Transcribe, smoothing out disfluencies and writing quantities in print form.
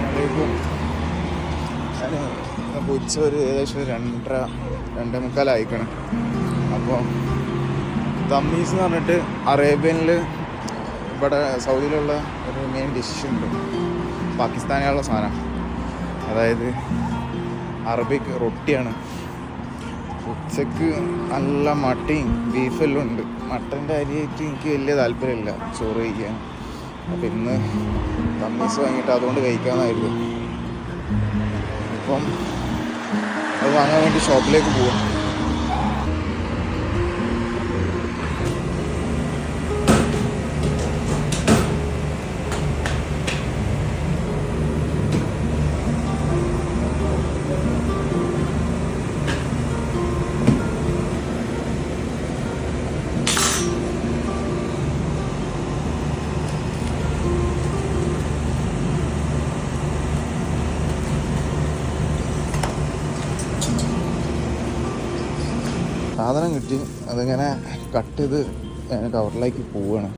അസ്സലാമലൈക്കും. ഞാൻ ഇപ്പോൾ ഉച്ച ഏകദേശം 2:30-2:45 ആയിക്കണം. അപ്പോൾ തമ്മീസ് എന്ന് പറഞ്ഞിട്ട് അറേബ്യനിൽ ഇവിടെ സൗദിയിലുള്ള ഒരു മെയിൻ ഡിഷ് ഉണ്ട്. പാകിസ്ഥാനിലുള്ള സാധനം, അതായത് അറബിക് റൊട്ടിയാണ്. ഉച്ചക്ക് നല്ല മട്ടയും ബീഫെല്ലാം ഉണ്ട്. മട്ടൻ്റെ അരിയായിട്ട് എനിക്ക് വലിയ താല്പര്യമില്ല ചോറ് കഴിക്കാൻ. അപ്പം ഇന്ന് തമ്മീസ് വാങ്ങിയിട്ട് അതുകൊണ്ട് കഴിക്കാമെന്നായിരുന്നു. ഇപ്പം അത് വാങ്ങാൻ വേണ്ടി ഷോപ്പിലേക്ക് പോവാം. സാധനം കിട്ടി, അതിങ്ങനെ കട്ട് ചെയ്ത് കവറിലേക്ക് പോവുകയാണ്.